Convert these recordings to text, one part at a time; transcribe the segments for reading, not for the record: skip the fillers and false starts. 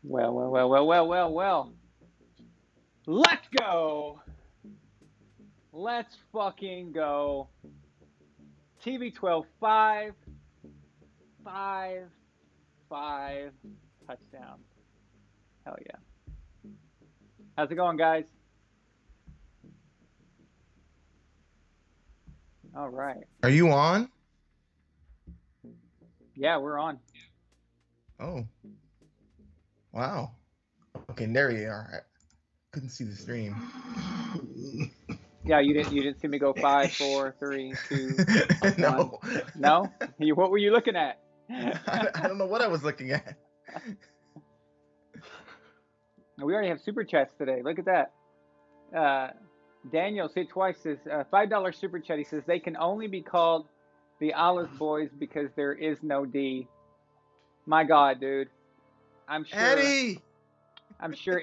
Well. Let's go. Let's fucking go. TB12, five, touchdown. Hell yeah. How's it going, guys? All right. Are you on? Yeah, we're on. Oh, wow. Okay, there you are. I couldn't see the stream. Yeah, you didn't see me go five, four, three, two, one. No. No? What were you looking at? I don't know what I was looking at. We already have super chats today. Look at that. Daniel, say it twice, says $5 super chat. He says they can only be called the Olive Boys because there is no D. My God, dude. I'm sure Eddie!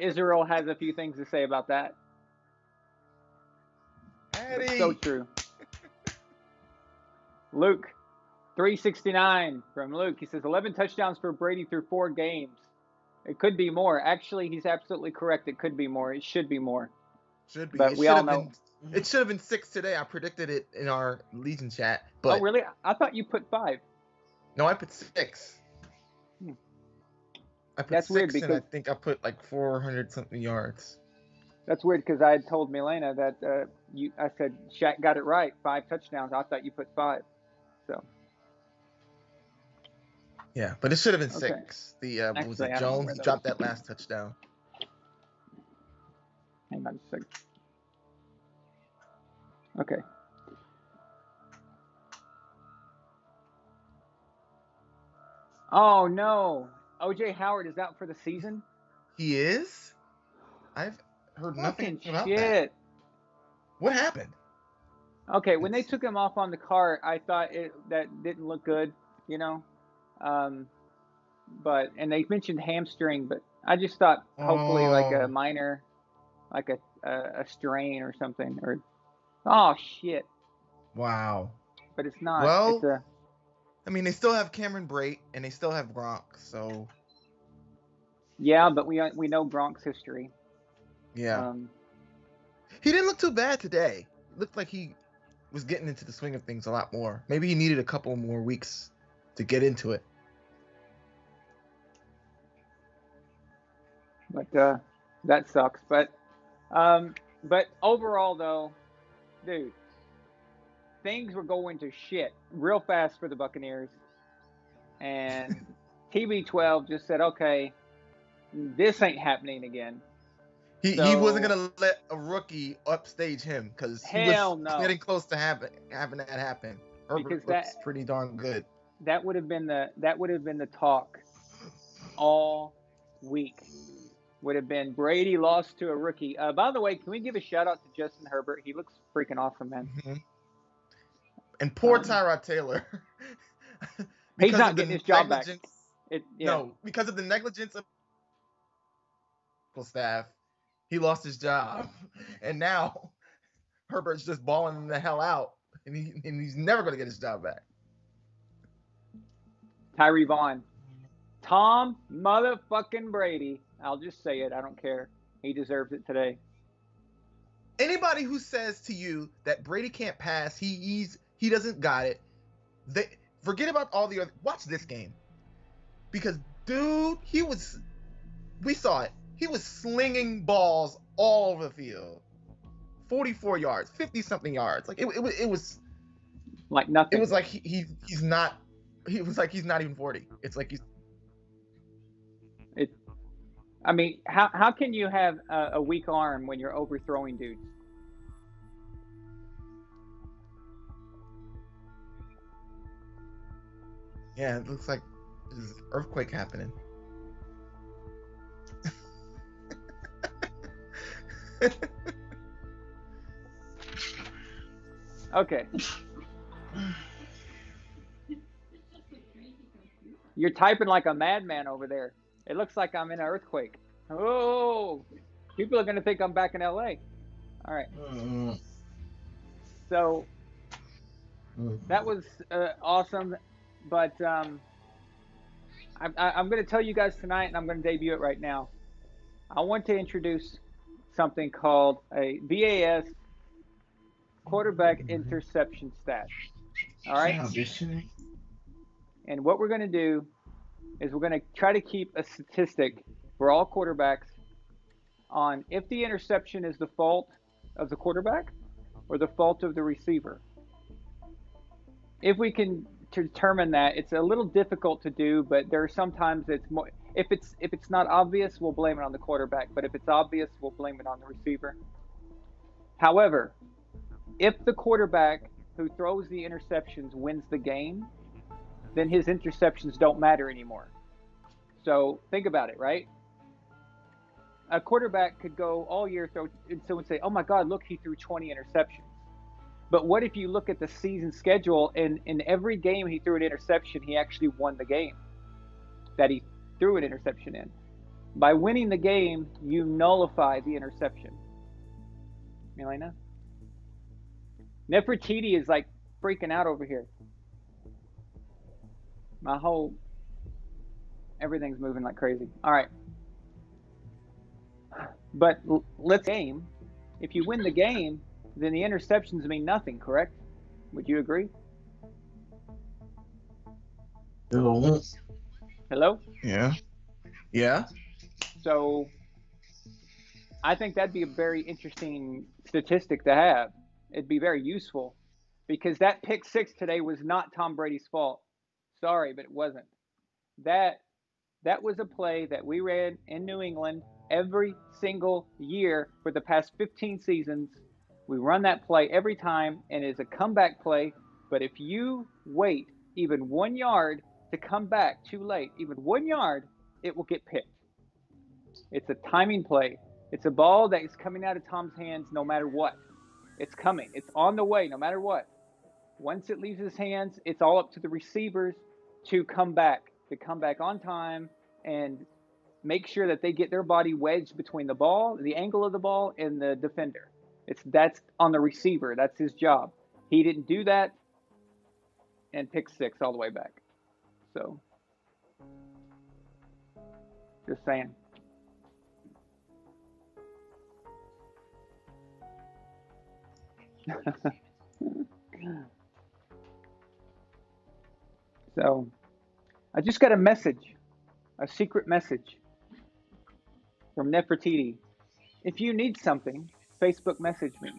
Israel has a few things to say about that. Eddie! So true. Luke, 369 from Luke. He says 11 touchdowns for Brady through 4 games. It could be more. Actually, he's absolutely correct. It could be more. It should be more. Should be. But we all know. It should have been 6 today. I predicted it in our Legion chat. But oh, really? I thought you put 5. no, I put 6. I put That's 6 weird because and I think I put like 400 something yards. That's weird because I had told Milena that I said Shaq got it right, 5 touchdowns. I thought you put 5. So. Yeah, but it should have been Okay. 6. What was Actually, it? Jones, he dropped that last touchdown. Hang on a second. Okay. Oh no, OJ Howard is out for the season. He is? I've heard nothing about shit. that. What happened? Okay, when they took him off on the cart, I thought that didn't look good, you know. But they mentioned hamstring, but I just thought hopefully like a minor, like a strain or something, or oh shit. Wow. But it's not. Well, I mean, they still have Cameron Brate and they still have Gronk, so. Yeah, but we know Gronk's history. Yeah. He didn't look too bad today. It looked like he was getting into the swing of things a lot more. Maybe he needed a couple more weeks to get into it. But that sucks. But overall, though, dude, things were going to shit real fast for the Buccaneers. And TB12 just said, okay, this ain't happening again. He wasn't going to let a rookie upstage him because he was getting close to having that happen. Herbert looks pretty darn good. That would have been the talk all week. Would have been Brady lost to a rookie. By the way, can we give a shout out to Justin Herbert? He looks freaking awesome, man. Mm-hmm. And poor Tyrod Taylor. He's not getting his job back. No, because of the negligence of staff, he lost his job. And now Herbert's just balling the hell out. And he's never going to get his job back. Tyree Vaughn. Tom motherfucking Brady. I'll just say it. I don't care. He deserves it today. Anybody who says to you that Brady can't pass, he doesn't got it, forget about all the other. Watch this game. Because, dude, we saw it. He was slinging balls all over the field. 44 yards, 50-something yards. Like, it was like nothing. It was like he's not even 40. It's like he's. I mean, how can you have a weak arm when you're overthrowing dudes? Yeah, it looks like there's an earthquake happening. Okay. You're typing like a madman over there. It looks like I'm in an earthquake. Oh, people are going to think I'm back in LA. All right. So that was awesome. But I'm going to tell you guys tonight, and I'm going to debut it right now. I want to introduce something called a VAS quarterback interception stat. All right. And what we're going to do is we're going to try to keep a statistic for all quarterbacks on if the interception is the fault of the quarterback or the fault of the receiver. If we can determine that, it's a little difficult to do, but there are sometimes it's more. If it's not obvious, we'll blame it on the quarterback. But if it's obvious, we'll blame it on the receiver. However, if the quarterback who throws the interceptions wins the game, then his interceptions don't matter anymore. So think about it, right? A quarterback could go all year throw, and someone say, "Oh my God, look, he threw 20 interceptions." But what if you look at the season schedule, and in every game he threw an interception, he actually won the game that he threw an interception in. By winning the game, you nullify the interception. Milena? Nefertiti is like freaking out over here. Everything's moving like crazy. All right. But let's game. If you win the game, then the interceptions mean nothing, correct? Would you agree? Hello? Yeah. Yeah. So I think that'd be a very interesting statistic to have. It'd be very useful because that pick six today was not Tom Brady's fault. Sorry, but it wasn't. That was a play that we ran in New England every single year for the past 15 seasons. We run that play every time, and it's a comeback play. But if you wait even 1 yard to come back too late, even 1 yard, it will get picked. It's a timing play. It's a ball that is coming out of Tom's hands no matter what. It's coming. It's on the way no matter what. Once it leaves his hands, it's all up to the receivers to come back on time and make sure that they get their body wedged between the ball, the angle of the ball, and the defender. That's on the receiver. That's his job. He didn't do that, and pick six all the way back. So, just saying. So, I just got a message, a secret message from Nefertiti. If you need something, Facebook message me.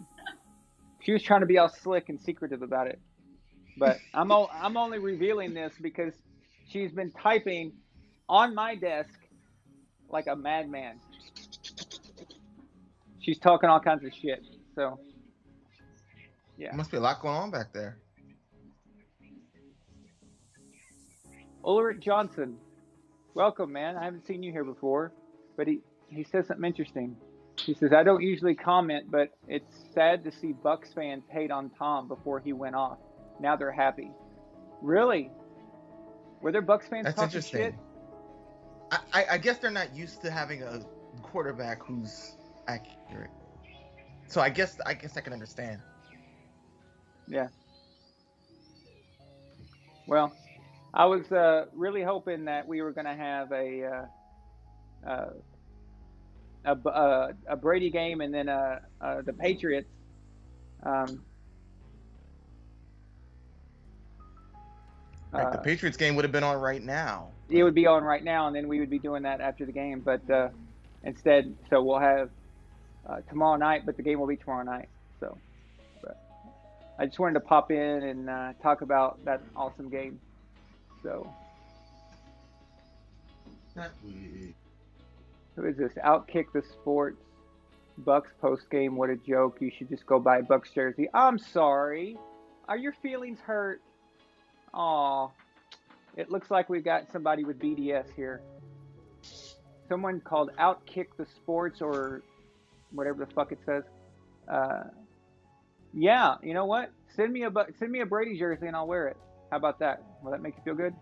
She was trying to be all slick and secretive about it, but I'm only revealing this because she's been typing on my desk like a madman. She's talking all kinds of shit. So, yeah. There must be a lot going on back there. Ulrich Johnson, welcome, man. I haven't seen you here before, but he says something interesting. He says, I don't usually comment, but it's sad to see Bucs fans hate on Tom before he went off. Now they're happy. Really? Were there Bucs fans talking shit? I guess they're not used to having a quarterback who's accurate. So I guess I can understand. Yeah. Well, I was really hoping that we were going to have a Brady game and then the Patriots. The Patriots game would have been on right now. It would be on right now, and then we would be doing that after the game. But instead, so we'll have tomorrow night, but the game will be tomorrow night. So, but I just wanted to pop in and talk about that awesome game. So, who is this? Outkick the Sports. Bucs post game. What a joke! You should just go buy a Bucs jersey. I'm sorry. Are your feelings hurt? Aw. It looks like we've got somebody with BDS here. Someone called Outkick the Sports or whatever the fuck it says. Yeah, you know what? Send me a Brady jersey and I'll wear it. How about that? Will that make you feel good?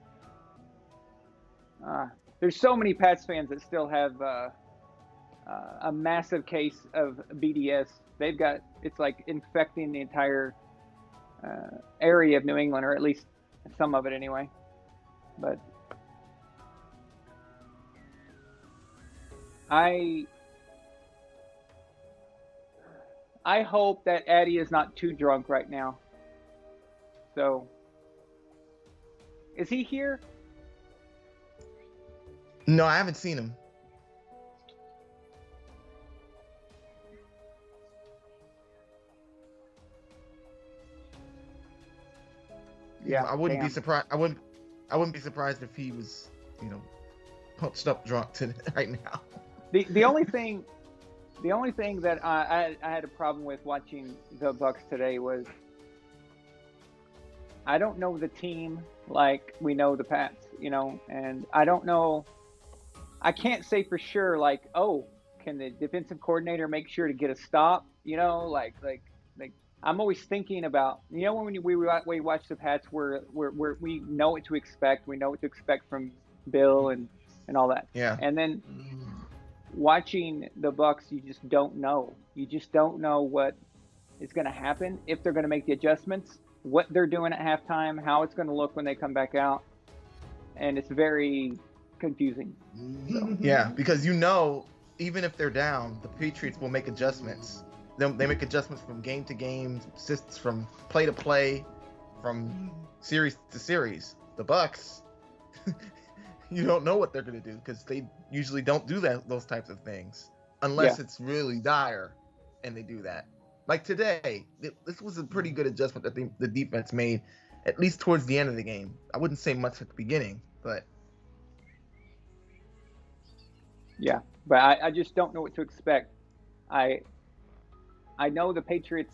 There's so many Pats fans that still have a massive case of BDS. It's like infecting the entire area of New England, or at least some of it anyway. But I I hope that Addy is not too drunk right now. So, is he here? No, I haven't seen him. Yeah, I wouldn't be damn. surprised. I wouldn't be surprised if he was, punched up drunk right now. The only thing that I had a problem with watching the Bucs today was I don't know the team like we know the Pats, and I don't know. I can't say for sure, like, oh, can the defensive coordinator make sure to get a stop? Like I'm always thinking about, when we watch the Pats, where we know what to expect. We know what to expect from Bill and all that. Yeah. And then watching the Bucs, you just don't know. You just don't know what is going to happen, if they're going to make the adjustments, what they're doing at halftime, how it's going to look when they come back out, and it's very confusing. So. Yeah, because even if they're down, the Patriots will make adjustments. They make adjustments from game to game, from play to play, from series to series. The Bucs, you don't know what they're going to do because they usually don't do those types of things unless it's really dire, and they do that. Like today, this was a pretty good adjustment that the defense made, at least towards the end of the game. I wouldn't say much at the beginning, but yeah, but I just don't know what to expect. I know the Patriots,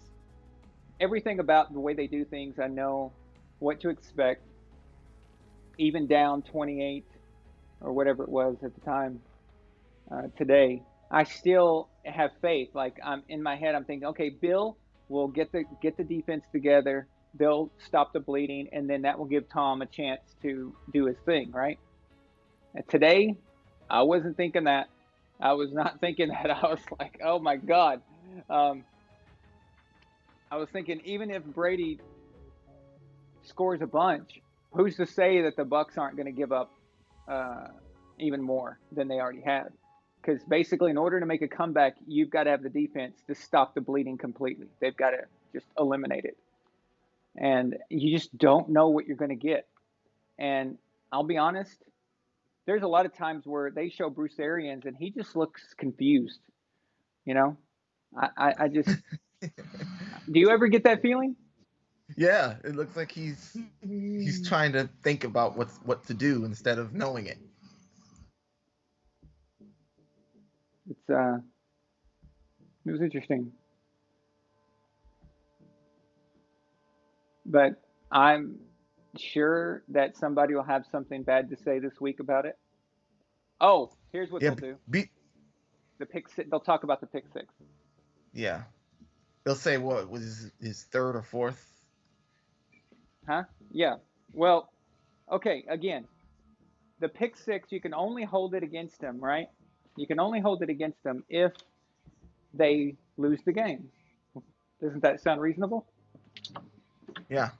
everything about the way they do things. I know what to expect, even down 28 or whatever it was at the time today. I still have faith. Like, I'm in my head, I'm thinking, okay, Bill will get the defense together. They'll stop the bleeding, and then that will give Tom a chance to do his thing, right? And today, I wasn't thinking that. I was not thinking that. I was like, oh my God. I was thinking, even if Brady scores a bunch, who's to say that the Bucs aren't going to give up even more than they already had? Because basically, in order to make a comeback, you've got to have the defense to stop the bleeding completely. They've got to just eliminate it. And you just don't know what you're going to get. And I'll be honest, there's a lot of times where they show Bruce Arians and he just looks confused. I just, do you ever get that feeling? yeah, it looks like he's trying to think about what to do instead of knowing it. It was interesting. But I'm sure that somebody will have something bad to say this week about it. Oh, here's what they'll do. The pick six. They'll talk about the pick six. Yeah, they'll say what was his third or fourth. Huh? Yeah. Well, okay. Again, the pick six, you can only hold it against them, right? You can only hold it against them if they lose the game. Doesn't that sound reasonable? Yeah.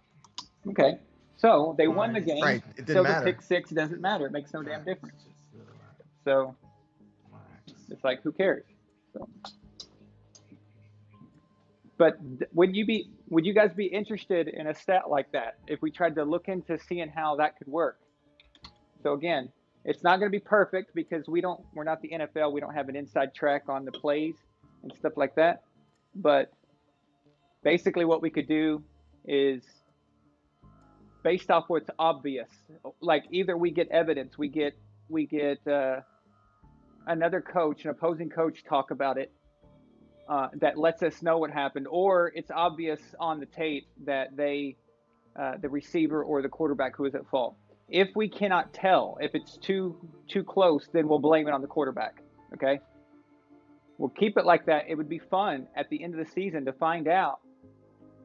Okay. So they won the game. Right. It didn't so matter. The pick six doesn't matter. It makes no damn difference. So it's like, who cares? So. But would you guys be interested in a stat like that if we tried to look into seeing how that could work? So again, it's not going to be perfect because we're not the NFL. We don't have an inside track on the plays and stuff like that. But basically what we could do is, based off what's obvious, like either we get evidence, we get another coach, an opposing coach, talk about it, that lets us know what happened, or it's obvious on the tape that the receiver or the quarterback who is at fault. If we cannot tell, if it's too close, then we'll blame it on the quarterback. Okay, we'll keep it like that. It would be fun at the end of the season to find out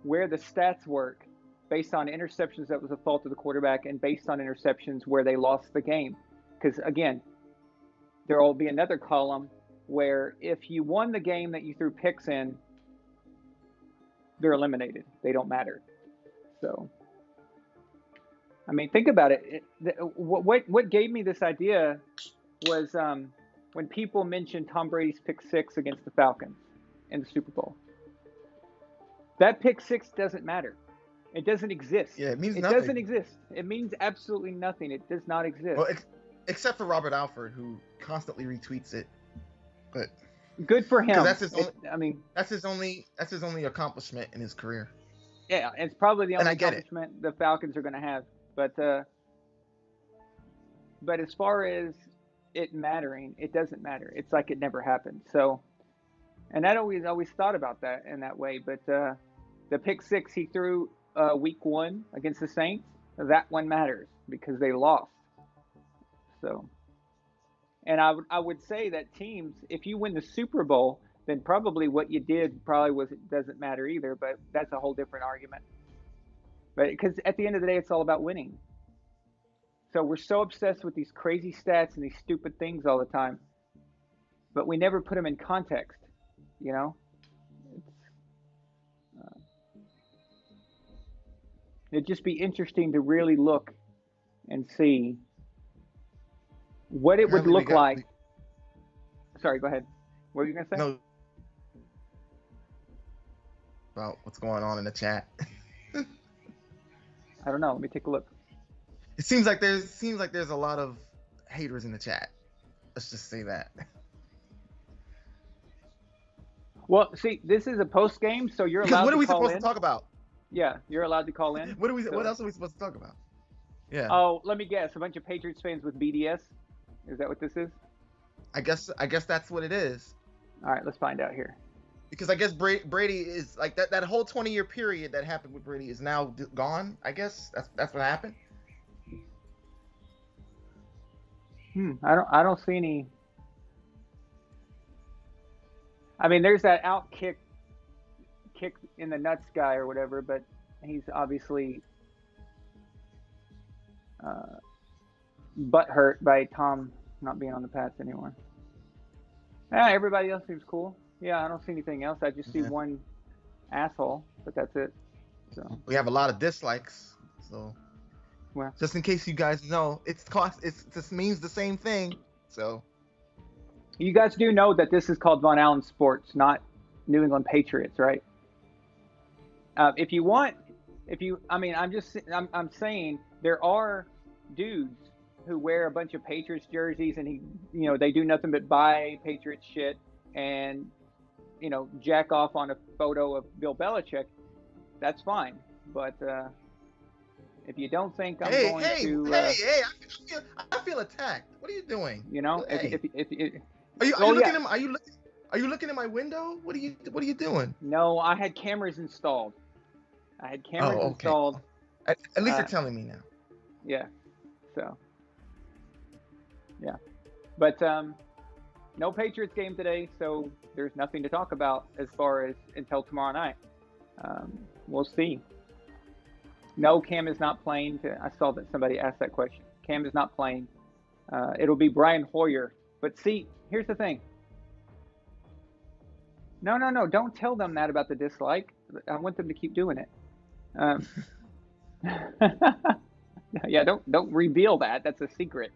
where the stats work based on interceptions that was a fault of the quarterback and based on interceptions where they lost the game. Because again, there will be another column where if you won the game that you threw picks in, they're eliminated. They don't matter. So, I mean, think about it. What gave me this idea was when people mention Tom Brady's pick six against the Falcons in the Super Bowl. That pick six doesn't matter. It doesn't exist. Yeah, it means it nothing. doesn't exist. It means absolutely nothing. It does not exist. Well, except for Robert Alford, who constantly retweets it. But good for him. That's his only accomplishment in his career. Yeah, it's probably the only accomplishment the Falcons are going to have. But as far as it mattering, it doesn't matter. It's like it never happened. So, and I always thought about that in that way. But the pick six he threw week 1 against the Saints, that one matters because they lost. So, and I would say that teams, if you win the Super Bowl, then probably what you did doesn't matter either. But that's a whole different argument. But because at the end of the day, it's all about winning. So we're so obsessed with these crazy stats and these stupid things all the time, but we never put them in context. You know, it'd just be interesting to really look and see what it would look like. Sorry, go ahead. What were you gonna say? No. About what's going on in the chat. I don't know. Let me take a look. It seems like there's a lot of haters in the chat. Let's just say that. Well, see, this is a post game, so you're allowed to call in. What are we supposed to talk about? Yeah, you're allowed to call in. What else are we supposed to talk about? Yeah. Oh, let me guess. A bunch of Patriots fans with BDS. Is that what this is? I guess that's what it is. All right, let's find out here. Because I guess Brady is like that whole 20-year period that happened with Brady is now gone. I guess that's what happened. I don't see any. I mean, there's that out kick in the nuts guy or whatever, but he's obviously butt hurt by Tom not being on the Pats anymore. Everybody else seems cool. Yeah, I don't see anything else. I just see one asshole, but that's it. So we have a lot of dislikes. So well, just in case you guys know, it just means the same thing. So you guys do know that this is called Von Allen Sports, not New England Patriots, right? I'm saying there are dudes who wear a bunch of Patriots jerseys and they do nothing but buy Patriots shit and, jack off on a photo of Bill Belichick. That's fine. But, if you don't think I'm going to... I feel attacked. What are you doing? Are you looking at my window? What are you doing? No, I had cameras installed. Installed. At least you're telling me now. Yeah. So. Yeah. But no Patriots game today, so there's nothing to talk about as far as until tomorrow night. We'll see. No, Cam is not playing. I saw that somebody asked that question. Cam is not playing. It'll be Brian Hoyer. But see, here's the thing. No. Don't tell them that about the dislike. I want them to keep doing it. Yeah, don't reveal that. That's a secret.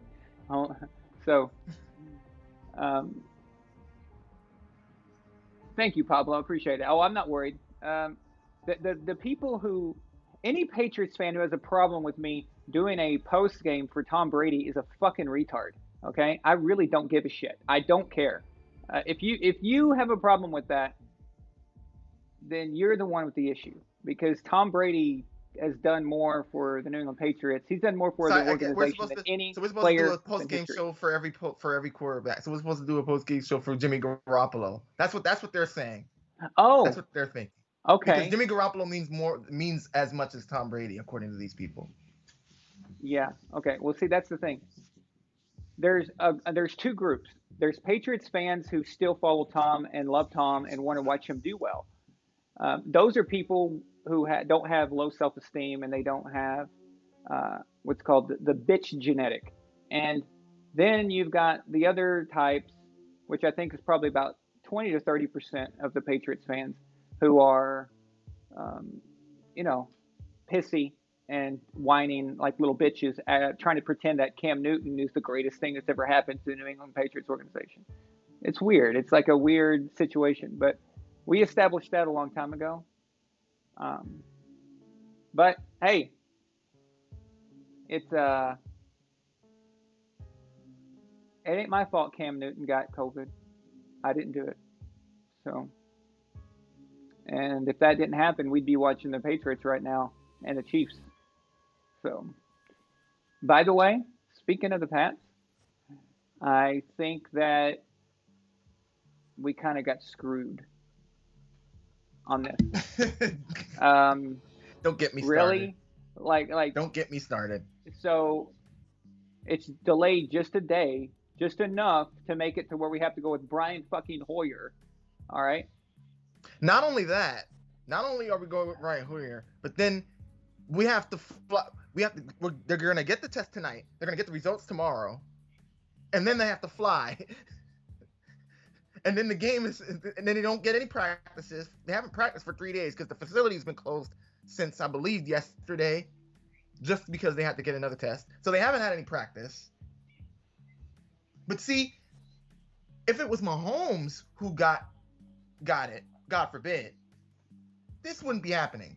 Thank you, Pablo. I appreciate it. Oh, I'm not worried. The people who... Any Patriots fan who has a problem with me doing a post game for Tom Brady is a fucking retard. Okay, I really don't give a shit. I don't care. If you have a problem with that, then you're the one with the issue, because Tom Brady has done more for the New England Patriots. He's done more for the organization than any player. So we're supposed to do a post game show for every quarterback. So we're supposed to do a post game show for Jimmy Garoppolo. That's what they're saying. Oh, that's what they're thinking. Okay. Because Jimmy Garoppolo means as much as Tom Brady, according to these people. Yeah. Okay. Well, see, that's the thing. There's two groups. There's Patriots fans who still follow Tom and love Tom and want to watch him do well. Those are people who don't have low self-esteem and they don't have what's called the bitch genetic. And then you've got the other types, which I think is probably about 20 to 30% of the Patriots fans, who are, pissy and whining like little bitches, trying to pretend that Cam Newton is the greatest thing that's ever happened to the New England Patriots organization. It's weird. It's like a weird situation, but we established that a long time ago. But hey, it ain't my fault Cam Newton got COVID. I didn't do it. So, and if that didn't happen, we'd be watching the Patriots right now and the Chiefs. So, by the way, speaking of the Pats, I think that we kind of got screwed on this. Don't get me started. Really? Like. Don't get me started. So, it's delayed just a day, just enough to make it to where we have to go with Brian fucking Hoyer. All right. Not only that, not only are we going with Brian Hoyer, but then we have to fly. They're gonna get the test tonight. They're gonna get the results tomorrow, and then they have to fly. And then the game is, and then they don't get any practices. They haven't practiced for 3 days because the facility's been closed since, I believe, yesterday, just because they had to get another test. So they haven't had any practice. But see, if it was Mahomes who got it, God forbid, this wouldn't be happening.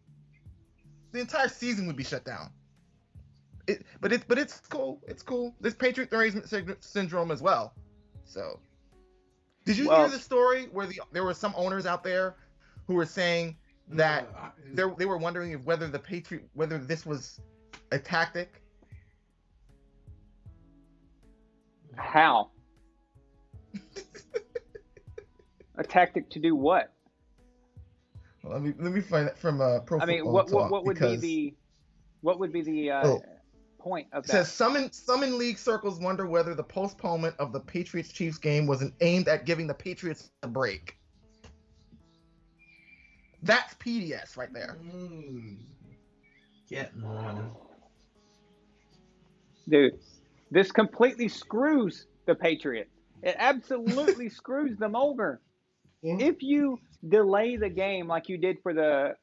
The entire season would be shut down. But it's cool. It's cool. There's Patriot derangement syndrome as well. So, did you hear the story where there were some owners out there who were saying that they were wondering if whether this was a tactic? How? A tactic to do what? Well, let me find that from Pro Football I mean, what would be the point of that? It says some in league circles wonder whether the postponement of the Patriots-Chiefs game was aimed at giving the Patriots a break. That's PDS right there. Getting on. Dude, this completely screws the Patriots. It absolutely screws them over. If you delay the game like you did for the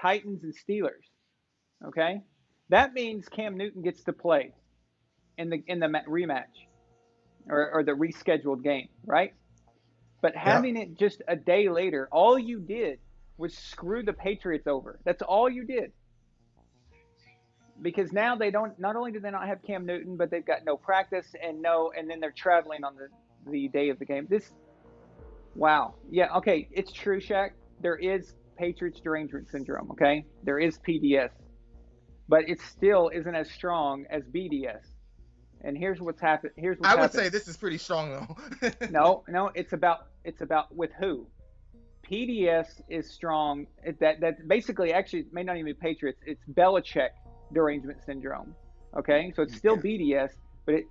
Titans and Steelers, okay, that means Cam Newton gets to play in the rematch or the rescheduled game, right? But having it just a day later, all you did was screw the Patriots over. That's all you did. Because now they don't. Not only do they not have Cam Newton, but they've got no practice and then they're traveling on the day of the game. Wow. Yeah, okay, it's true, Shaq. There is Patriots derangement syndrome, okay? There is PDS. But it still isn't as strong as BDS. And here's what's happened. I would say this is pretty strong, though. No, it's about with who? PDS is strong. That basically, actually, it may not even be Patriots. It's Belichick derangement syndrome, okay? So it's still BDS, but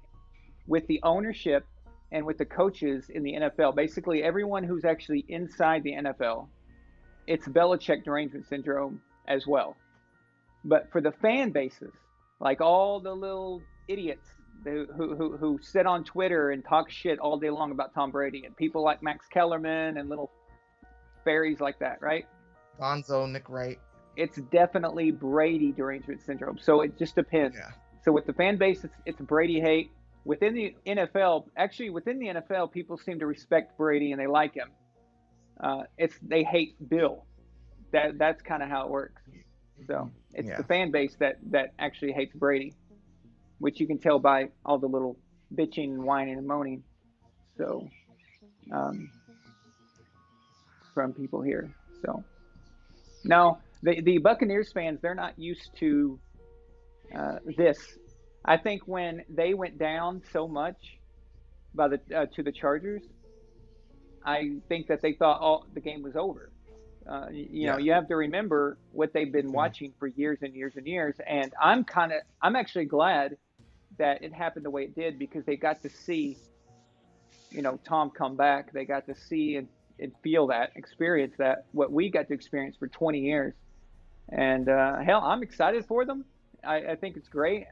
with the ownership and with the coaches in the NFL, basically everyone who's actually inside the NFL, it's Belichick derangement syndrome as well. But for the fan bases, like all the little idiots who sit on Twitter and talk shit all day long about Tom Brady, and people like Max Kellerman and little fairies like that, right? Bonzo, Nick Wright. It's definitely Brady derangement syndrome. So it just depends. Yeah. So with the fan base, it's Brady hate. Within the NFL, people seem to respect Brady and they like him. They hate Bill. That's kind of how it works. So it's the fan base that actually hates Brady, which you can tell by all the little bitching and whining and moaning. So from people here. So no, the Buccaneers fans, they're not used to this. I think when they went down so much to the Chargers, I think that they thought the game was over. You know, you have to remember what they've been watching for years and years and years. And I'm actually glad that it happened the way it did, because they got to see, Tom come back. They got to see and feel that, experience that, what we got to experience for 20 years. And hell, I'm excited for them. I think it's great.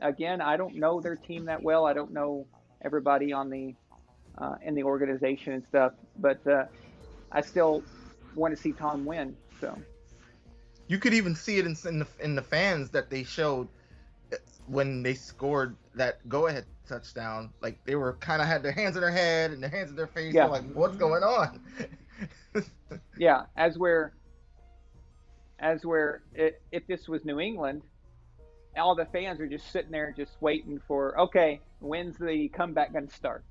Again, I don't know their team that well. I don't know everybody on the in the organization and stuff, but I still want to see Tom win. So You could even see it in the fans that they showed when they scored that go-ahead touchdown. Like they were kind of had their hands in their head and their hands in their face. Yeah. They're like, what's going on? Yeah, as where if this was New England, all the fans are just sitting there just waiting for, okay, when's the comeback going to start?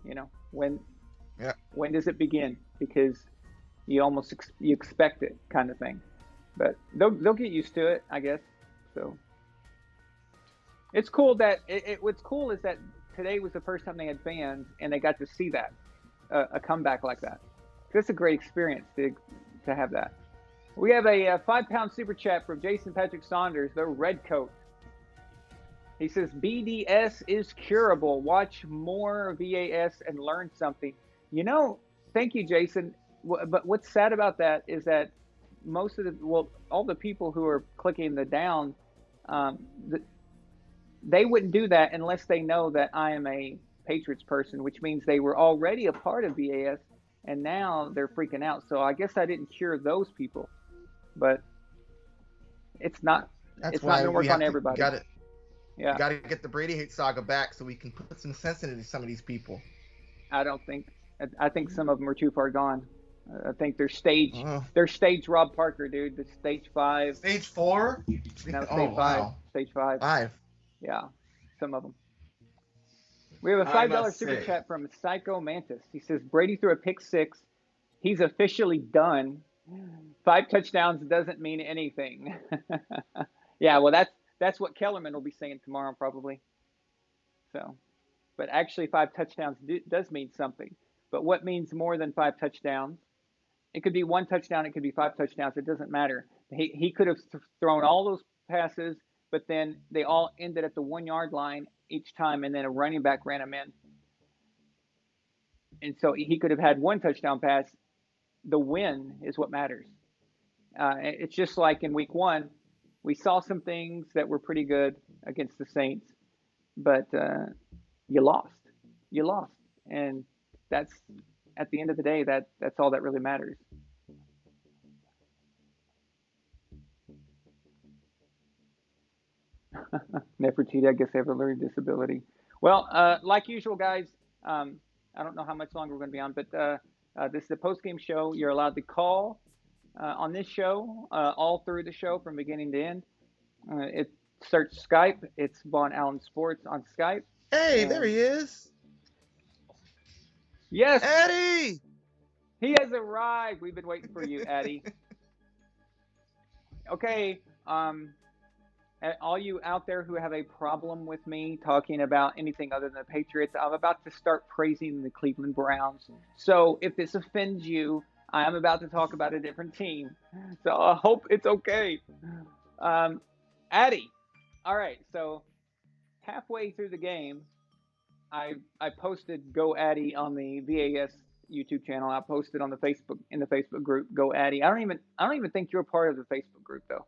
You know, when does it begin? Because you almost you expect it, kind of thing. But they'll get used to it, I guess. So it's cool that what's cool is that today was the first time they had fans and they got to see that a comeback like that. It's a great experience to have that. We have a 5-pound super chat from Jason Patrick Saunders, the red coat. He says, BDS is curable. Watch more VAS and learn something. You know, thank you, Jason. But what's sad about that is that most of all the people who are clicking the down, they wouldn't do that unless they know that I am a Patriots person, which means they were already a part of VAS, and now they're freaking out. So I guess I didn't cure those people. But it's not. It's not going to work on everybody. You got to get the Brady hate saga back so we can put some sense into some of these people. I think some of them are too far gone. I think they're stage Rob Parker, dude. The stage 5. Stage 4? No, stage 5. Wow. Stage 5. 5. Yeah, some of them. We have a $5 super chat from Psycho Mantis. He says, Brady threw a pick 6. He's officially done. 5 touchdowns doesn't mean anything. Yeah, well, that's what Kellerman will be saying tomorrow probably. So, but actually 5 touchdowns does mean something. But what means more than 5 touchdowns? It could be 1 touchdown. It could be 5 touchdowns. It doesn't matter. He could have thrown all those passes, but then they all ended at the 1-yard line each time, and then a running back ran him in. And so he could have had 1 touchdown pass. The win is what matters. It's just like in week 1, we saw some things that were pretty good against the Saints, but you lost. You lost. And that's, at the end of the day, that's all that really matters. Nefertiti, I guess they have a learning disability. Well, like usual, guys, I don't know how much longer we're going to be on, but this is a post-game show. You're allowed to call on this show all through the show from beginning to end. Search Skype. It's Von Allen Sports on Skype. Hey, there he is. Yes. Eddie! He has arrived. We've been waiting for you, Eddie. Okay. All you out there who have a problem with me talking about anything other than the Patriots, I'm about to start praising the Cleveland Browns. So if this offends you, I am about to talk about a different team. So I hope it's okay. Addy. All right. So halfway through the game, I posted Go Addy on the VAS YouTube channel. I posted on the Facebook group Go Addy. I don't even think you're a part of the Facebook group though.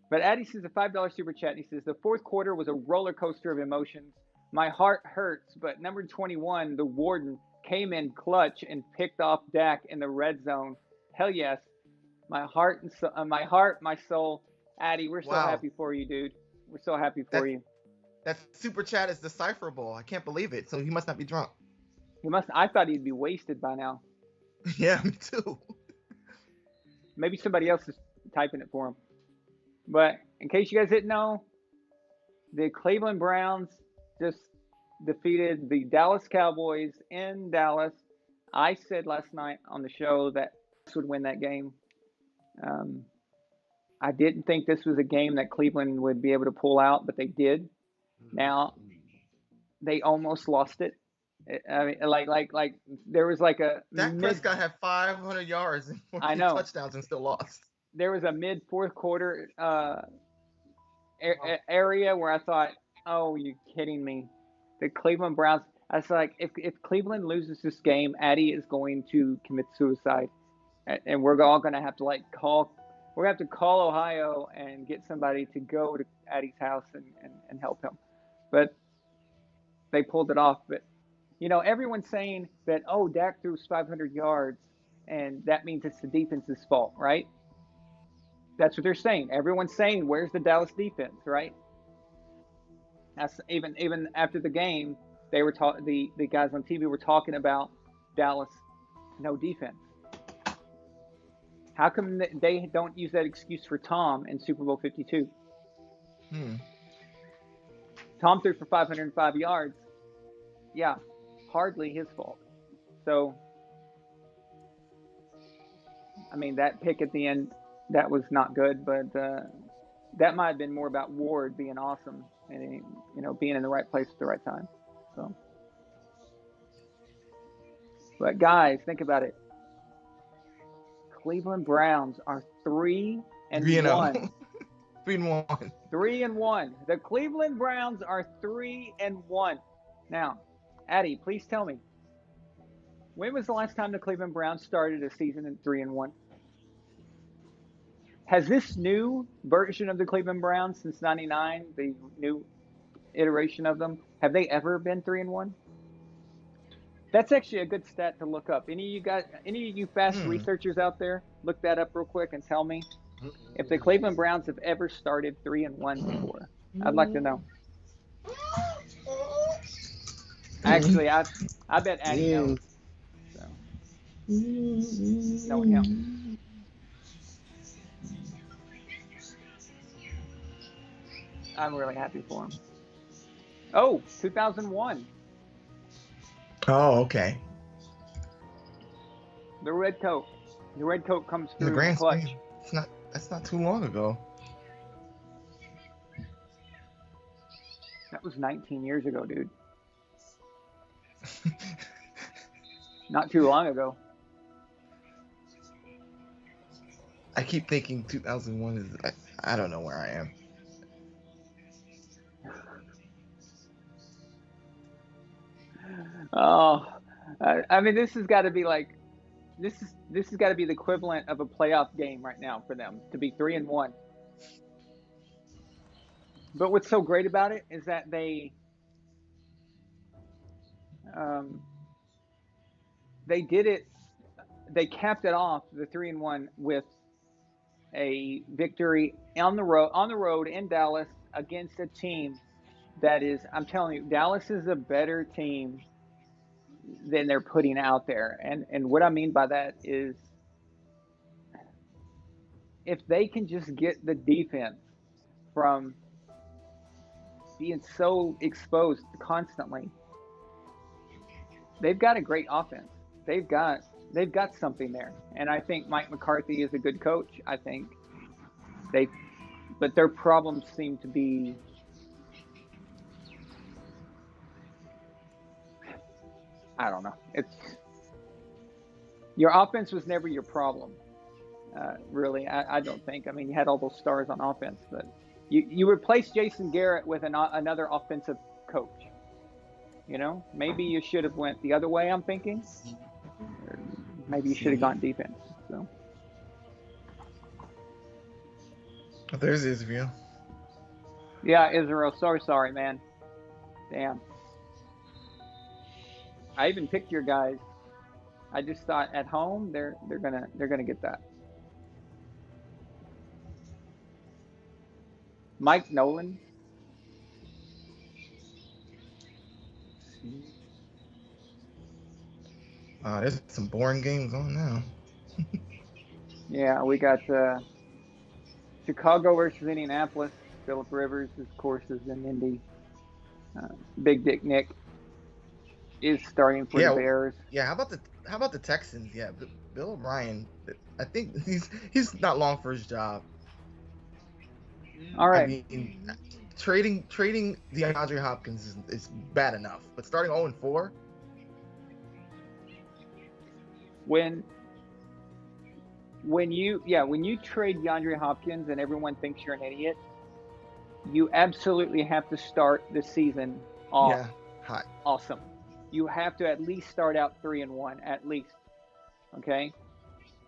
But Addy says a $5 super chat. And he says the fourth quarter was a roller coaster of emotions. My heart hurts, but number 21, the Warden, came in clutch and picked off Dak in the red zone. Hell yes. My heart, my soul. Addy, we're so happy for you, dude. We're so happy for you. That super chat is decipherable. I can't believe it. So he must not be drunk. I thought he'd be wasted by now. Yeah, me too. Maybe somebody else is typing it for him. But in case you guys didn't know, the Cleveland Browns just defeated the Dallas Cowboys in Dallas. I said last night on the show that this would win that game. I didn't think this was a game that Cleveland would be able to pull out, but they did. Now, they almost lost it. I mean, like there was like a Dak Prescott had 500 yards and 14 touchdowns and still lost. There was a mid-fourth quarter area where I thought, oh, you kidding me? The Cleveland Browns, I was like, if Cleveland loses this game, Addy is going to commit suicide. And we're all going to have to call Ohio and get somebody to go to Addy's house and help him. But they pulled it off. But, you know, everyone's saying that, oh, Dak threw 500 yards, and that means it's the defense's fault, right? That's what they're saying. Everyone's saying, "Where's the Dallas defense?" Right? That's even after the game, they were the guys on TV were talking about Dallas, no defense. How come they don't use that excuse for Tom in Super Bowl 52? Tom threw for 505 yards. Yeah, hardly his fault. So, I mean, that pick at the end, that was not good, but that might have been more about Ward being awesome and, being in the right place at the right time. So, but guys, think about it. Cleveland Browns are 3-1. 3-0. 3-1. 3-1. The Cleveland Browns are 3-1. Now, Addie, please tell me, when was the last time the Cleveland Browns started a season in 3-1? Has this new version of the Cleveland Browns since '99, the new iteration of them, have they ever been 3-1? That's actually a good stat to look up. Any of you fast researchers out there, look that up real quick and tell me if the Cleveland Browns have ever started 3-1 before. I'd like to know. Actually, I bet Addie knows. So, knowing him. I'm really happy for him. Oh, 2001. Oh, okay. The red coat. The red coat comes through In the grand clutch. scheme, that's not too long ago. That was 19 years ago, dude. Not too long ago. I keep thinking 2001 is. I don't know where I am. Oh, I mean, this has got to be like, this has got to be the equivalent of a playoff game right now for them to be 3-1. But what's so great about it is that they did it. They capped it off the 3-1 with a victory on the road in Dallas against a team that is, I'm telling you, Dallas is a better team than they're putting out there. And what I mean by that is, if they can just get the defense from being so exposed constantly, they've got a great offense. They've got something there. And I think Mike McCarthy is a good coach. I think but their problems seem to be, I don't know. It's, your offense was never your problem, really. I don't think. I mean, you had all those stars on offense, but you replaced Jason Garrett with another offensive coach. Maybe you should have went the other way, I'm thinking. Or maybe you should have gone defense. So. Oh, there's Israel. Yeah, Israel. Sorry, man. Damn. I even picked your guys. I just thought at home they're gonna get that. Mike Nolan. There's some boring games on now. Yeah, we got Chicago versus Indianapolis. Phillip Rivers, of course, is in Indy. Big Dick Nick is starting for the Bears. Yeah, how about the Texans? Yeah, Bill O'Brien. I think he's not long for his job. All right. I mean, trading DeAndre Hopkins is bad enough, but starting 0-4. When you trade DeAndre Hopkins and everyone thinks you're an idiot, you absolutely have to start the season off awesome. You have to at least start out 3-1 at least. Okay?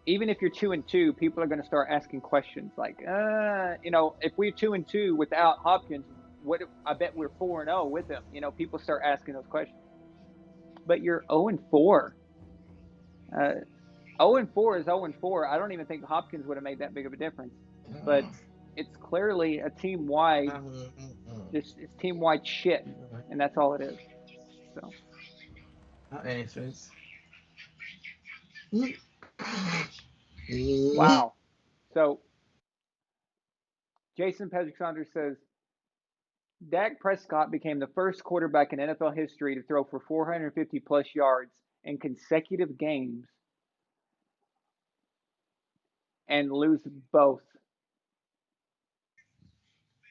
Even if you're 2-2, people are going to start asking questions like, if we're 2-2 without Hopkins, I bet we're 4-0 with him. People start asking those questions. But you're 0-4. 0-4 is 0-4. I don't even think Hopkins would have made that big of a difference. but it's clearly a team-wide. It's team-wide shit, and that's all it is. So. Answers. Wow. So Jason Pedrick says Dak Prescott became the first quarterback in NFL history to throw for 450 plus yards in consecutive games and lose both.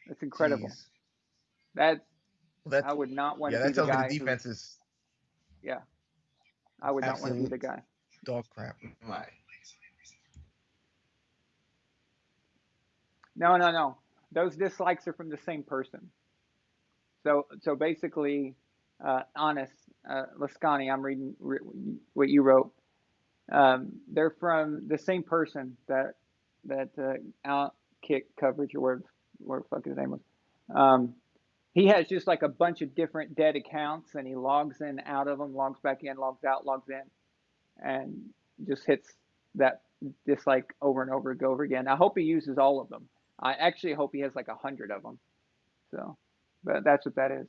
That's incredible. Jeez. That That I would not want to be that the tells me the guy who. defense is Yeah, I would not want to be absolute the guy. dog crap. Why? No. Those dislikes are from the same person. So basically, honest, Lascani, I'm reading what you wrote. They're from the same person that outkick coverage or whatever the fuck his name was. He has just like a bunch of different dead accounts, and he logs in, out of them, logs back in, logs out, logs in, and just hits that dislike over and over again. I hope he uses all of them. I actually hope he has like 100 of them. So, but that's what that is.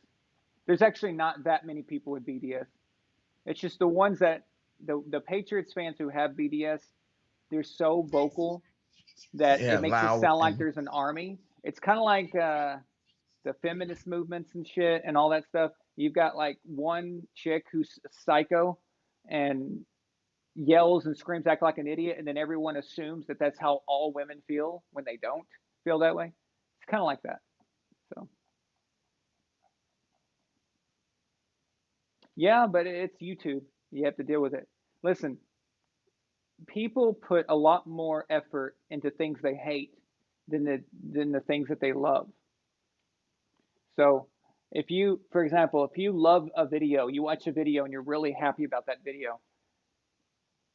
There's actually not that many people with BDS. It's just the ones that the Patriots fans who have BDS, they're so vocal that Yeah, it makes it loud sound like and there's an army. It's kind of like the feminist movements and shit and all that stuff. You've got like one chick who's psycho and yells and screams, act like an idiot, and then everyone assumes that that's how all women feel when they don't feel that way. It's kind of like that. So yeah, but it's YouTube. You have to deal with it. Listen, people put a lot more effort into things they hate than the things that they love. So if you, for example, if you love a video, you watch a video and you're really happy about that video,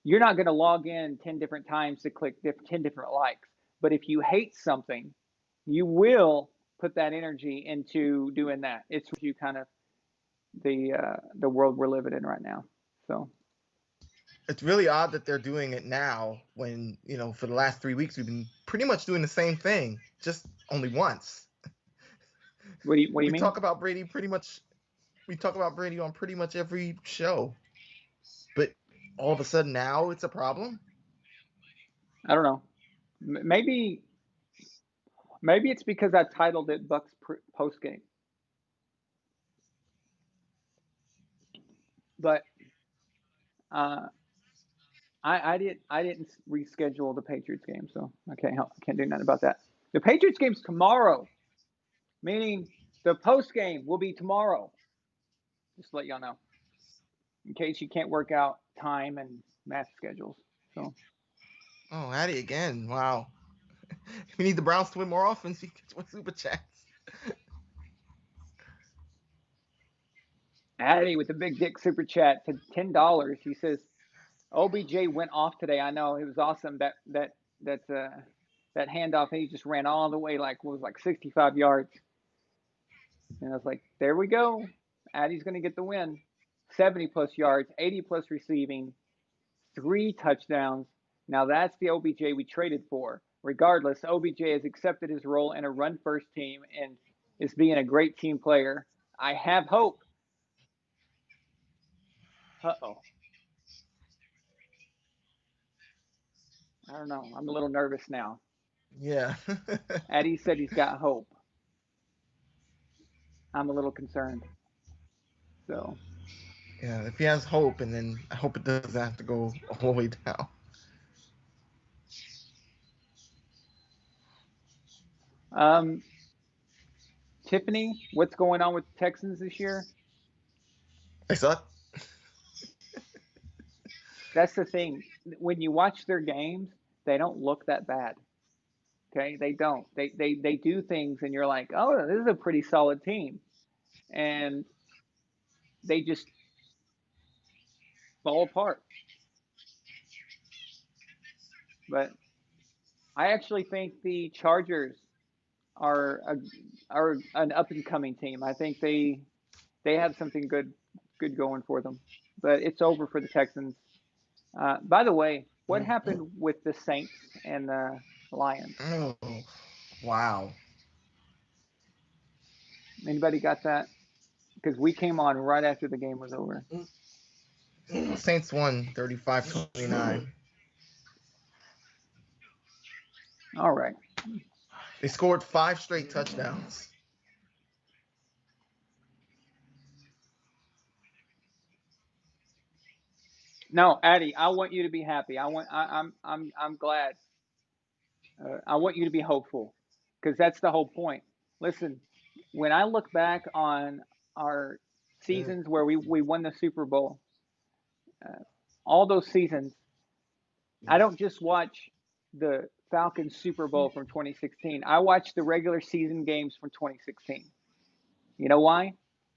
you're not going to log in 10 different times to click 10 different likes. But if you hate something, you will put that energy into doing that. It's you kind of the world we're living in right now. So it's really odd that they're doing it now when, for the last 3 weeks we've been pretty much doing the same thing, just only once. what do you We mean? talk about Brady pretty much we talk about Brady on pretty much every show. But all of a sudden now it's a problem? I don't know. Maybe it's because I titled it Bucs post game. But uh, I didn't reschedule the Patriots game, so I can't do nothing about that. The Patriots game's tomorrow, meaning the post game will be tomorrow. Just to let y'all know, in case you can't work out time and math schedules. So Oh, Addy again. Wow. We need the Browns to win more often so you can win super chats. Addy with the big dick super chat to $10. He says OBJ went off today. I know it was awesome. That handoff, he just ran all the way like 65 yards. And I was like, there we go. Addy's going to get the win. 70 plus yards, 80 plus receiving, 3 touchdowns. Now that's the OBJ we traded for. Regardless, OBJ has accepted his role in a run first team and is being a great team player. I have hope. Uh-oh. I don't know. I'm a little nervous now. Yeah. Addy said he's got hope. I'm a little concerned. So, Yeah, if he has hope, and then I hope it doesn't have to go all the way down. Tiffany, what's going on with the Texans this year? They suck. That's the thing. When you watch their games, they don't look that bad. Okay, they don't. They do things, and you're like, oh, this is a pretty solid team, and they just fall apart. But I actually think the Chargers are an up and coming team. I think they have something good going for them. But it's over for the Texans. By the way, what happened with the Saints and Lions. Oh, wow. Anybody got that? Because we came on right after the game was over. Saints won 35-29. All right. They scored 5 straight touchdowns. No, Addie, I want you to be happy. I'm glad. I want you to be hopeful, because that's the whole point. Listen, when I look back on our seasons where we won the Super Bowl, uh, all those seasons, I don't just watch the Falcons Super Bowl from 2016. I watch the regular season games from 2016. You know why?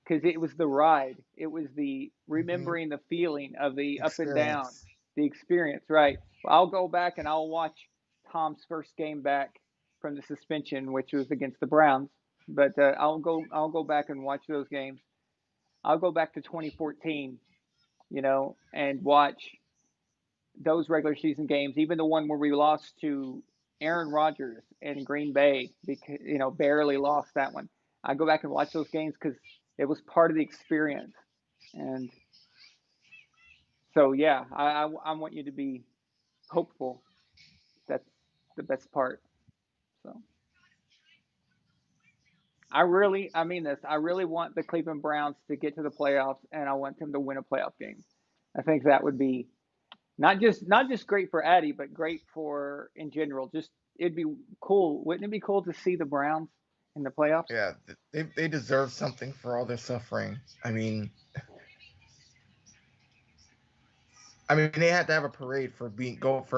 Because it was the ride. It was the remembering the feeling of the up and down, Experience. the experience, right? I'll go back and I'll watch Tom's first game back from the suspension, which was against the Browns. But I'll go back and watch those games. I'll go back to 2014, and watch those regular season games, even the one where we lost to Aaron Rodgers in Green Bay, because barely lost that one. I go back and watch those games because it was part of the experience. And so, yeah, I want you to be hopeful. That's the best part. So I mean this. I really want the Cleveland Browns to get to the playoffs, and I want them to win a playoff game. I think that would be not just great for Addie, but great for in general. Just it'd be cool. Wouldn't it be cool to see the Browns in the playoffs? Yeah, they deserve something for all their suffering. I mean, they had to have a parade for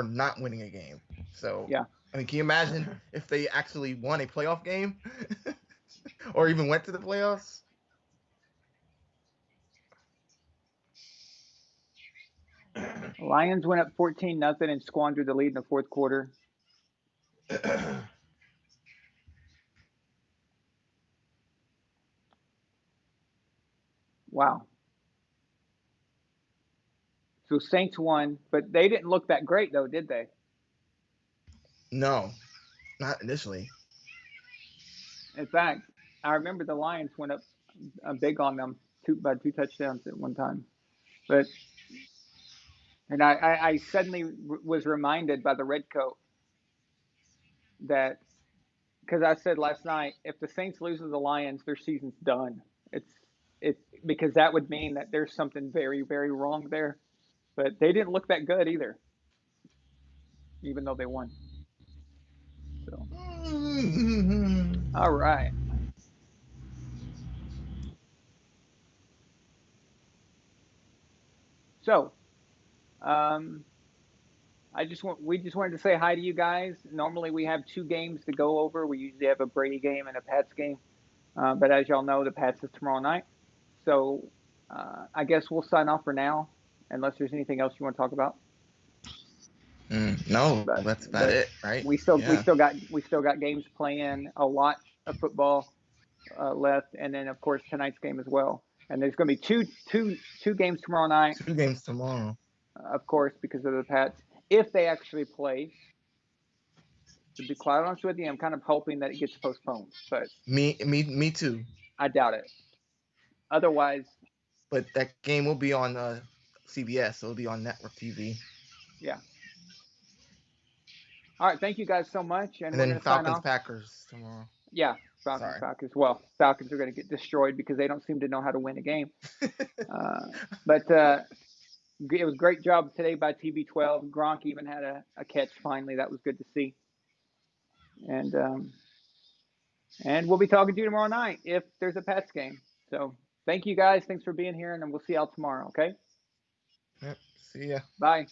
not winning a game. So, Yeah. can you imagine if they actually won a playoff game, or even went to the playoffs? Lions went up 14-0 and squandered the lead in the fourth quarter. Wow. So Saints won, but they didn't look that great though, did they? No, not initially. In fact, I remember the Lions went up big on them by 2 touchdowns at one time. But and I suddenly was reminded by the red coat that, because I said last night, if the Saints lose to the Lions, their season's done. It's because that would mean that there's something very, very wrong there. But they didn't look that good either, even though they won. So, all right. So, um, we just wanted to say hi to you guys. Normally we have 2 games to go over. We usually have a Brady game and a Pats game, but as y'all know, the Pats is tomorrow night. So I guess we'll sign off for now, unless there's anything else you want to talk about. No, But that's about it, right? we still Yeah. we still got games playing, a lot of football left, and then of course tonight's game as well. And there's going to be two games tomorrow night, 2 games tomorrow. of course, because of the Pats, if they actually play. To be quite honest with you, I'm kind of hoping that it gets postponed, but Me too. I doubt it. Otherwise, But that game will be on CBS. So it'll be on network TV. yeah. All right, thank you guys so much, and And we're then going to sign Falcons off. Packers tomorrow. Yeah, Falcons. Sorry. Falcons. Well, Falcons are going to get destroyed because they don't seem to know how to win a game. But it was a great job today by TB12. Gronk even had a catch finally. That was good to see. And we'll be talking to you tomorrow night if there's a Pats game. So thank you guys. Thanks for being here, and then we'll see y'all tomorrow. Okay. Yep. See ya. Bye.